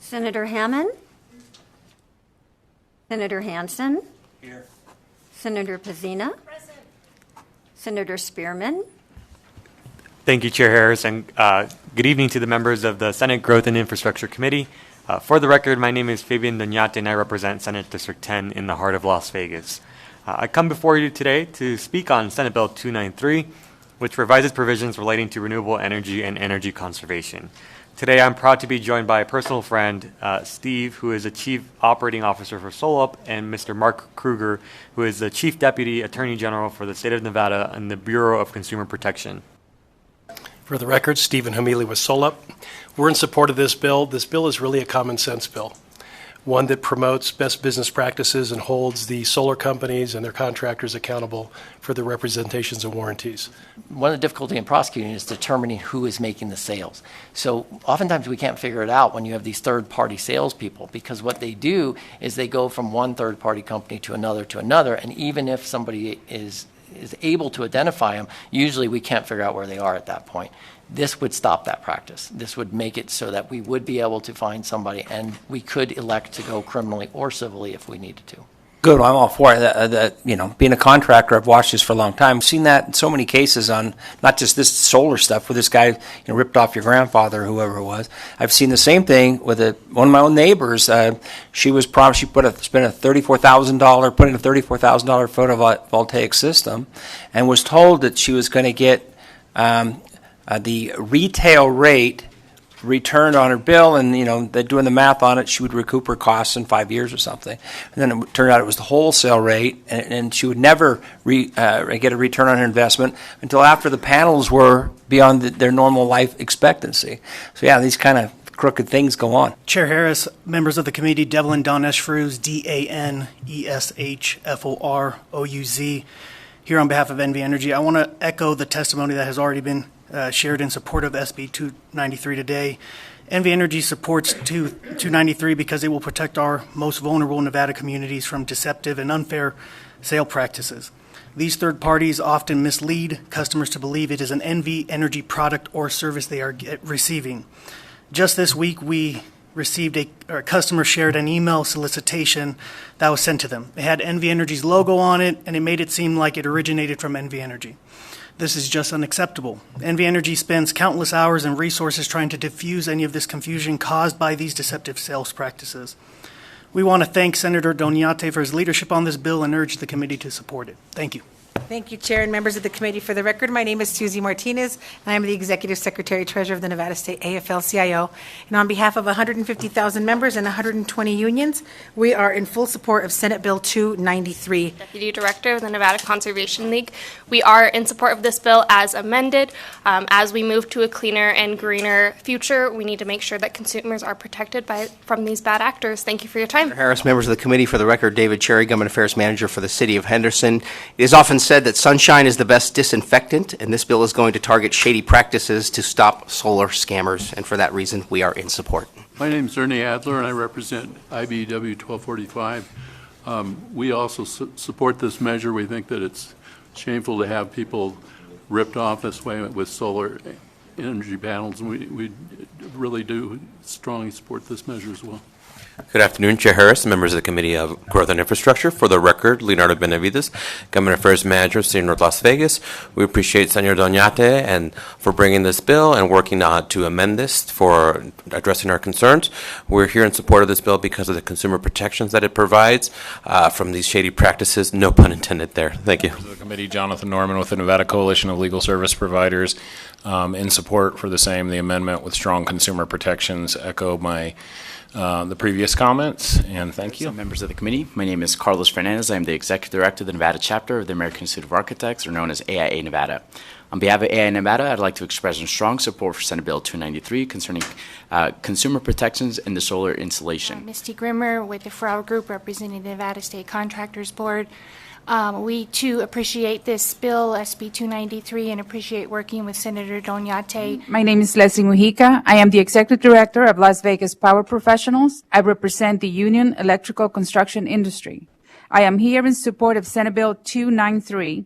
Senator Hammond? Senator Hansen? Here. Senator Pazina? Present. Senator Spearman? Thank you, Chair Harris, and good evening to the members of the Senate Growth and Infrastructure Committee. For the record, my name is Fabian Doñate, and I represent Senate District 10 in the heart of Las Vegas. I come before you today to speak on Senate Bill 293, which revises provisions relating to renewable energy and energy conservation. Today, I'm proud to be joined by a personal friend, Steve, who is the Chief Operating Officer for SOLUP, and Mr. Mark Kruger, who is the Chief Deputy Attorney General for the State of Nevada and the Bureau of Consumer Protection. For the record, Stephen Hamili with SOLUP. We're in support of this bill. This bill is really a common sense bill, one that promotes best business practices and holds the solar companies and their contractors accountable for the representations and warranties. One of the difficulty in prosecuting is determining who is making the sales. So oftentimes we can't figure it out when you have these third-party salespeople, because what they do is they go from one third-party company to another, and even if somebody is able to identify them, usually we can't figure out where they are at that point. This would stop that practice. This would make it so that we would be able to find somebody, and we could elect to go criminally or civilly if we needed to. Good. I'm all for it. Being a contractor, I've watched this for a long time. I've seen that in so many cases on not just this solar stuff where this guy ripped off your grandfather or whoever it was. I've seen the same thing with one of my own neighbors. She was promised spent a $34,000, put in a $34,000 photovoltaic system, and was told that she was going to get the retail rate returned on her bill, and they're doing the math on it. She would recoup her costs in 5 years or something. And then it turned out it was the wholesale rate, and she would never get a return on her investment until after the panels were beyond their normal life expectancy. So yeah, these kind of crooked things go on. Chair Harris, members of the committee, Devlin Daneshfrouz, DANESHFOROUZ, here on behalf of NV Energy. I want to echo the testimony that has already been shared in support of SB 293 today. NV Energy supports 293 because it will protect our most vulnerable Nevada communities from deceptive and unfair sale practices. These third parties often mislead customers to believe it is an NV Energy product or service they are receiving. Just this week, we received a customer shared an email solicitation that was sent to them. It had NV Energy's logo on it, and it made it seem like it originated from NV Energy. This is just unacceptable. NV Energy spends countless hours and resources trying to diffuse any of this confusion caused by these deceptive sales practices. We want to thank Senator Doñate for his leadership on this bill and urge the committee to support it. Thank you. Thank you, Chair and members of the committee. For the record, my name is Susie Martinez, and I am the Executive Secretary Treasurer of the Nevada State AFL-CIO. And on behalf of 150,000 members and 120 unions, we are in full support of Senate Bill 293. Deputy Director of the Nevada Conservation League. We are in support of this bill as amended. As we move to a cleaner and greener future, we need to make sure that consumers are protected from these bad actors. Thank you for your time. Harris, members of the committee, for the record, David Cherry, Government Affairs Manager for the City of Henderson. It is often said that sunshine is the best disinfectant, and this bill is going to target shady practices to stop solar scammers, and for that reason, we are in support. My name is Ernie Adler, and I represent IBEW 1245. We also support this measure. We think that it's shameful to have people ripped off this way with solar energy panels, and we really do strongly support this measure as well. Good afternoon, Chair Harris, members of the Committee of Growth and Infrastructure. For the record, Leonardo Benavides, Government Affairs Manager, City of North Las Vegas. We appreciate Senator Doñate and for bringing this bill and working to amend this for addressing our concerns. We're here in support of this bill because of the consumer protections that it provides from these shady practices. No pun intended there. Thank you. The committee, Jonathan Norman with the Nevada Coalition of Legal Service Providers, in support for the amendment with strong consumer protections. Echo the previous comments, and thank you. Members of the committee, my name is Carlos Fernandez. I'm the Executive Director of the Nevada chapter of the American Institute of Architects, or known as AIA Nevada. On behalf of AIA Nevada, I'd like to express strong support for Senate Bill 293 concerning consumer protections in the solar installation. Misty Grimmer with the Frau Group representing the Nevada State Contractors Board. We, too, appreciate this bill, SB 293, and appreciate working with Senator Doñate. My name is Leslie Mujica. I am the Executive Director of Las Vegas Power Professionals. I represent the union electrical construction industry. I am here in support of Senate Bill 293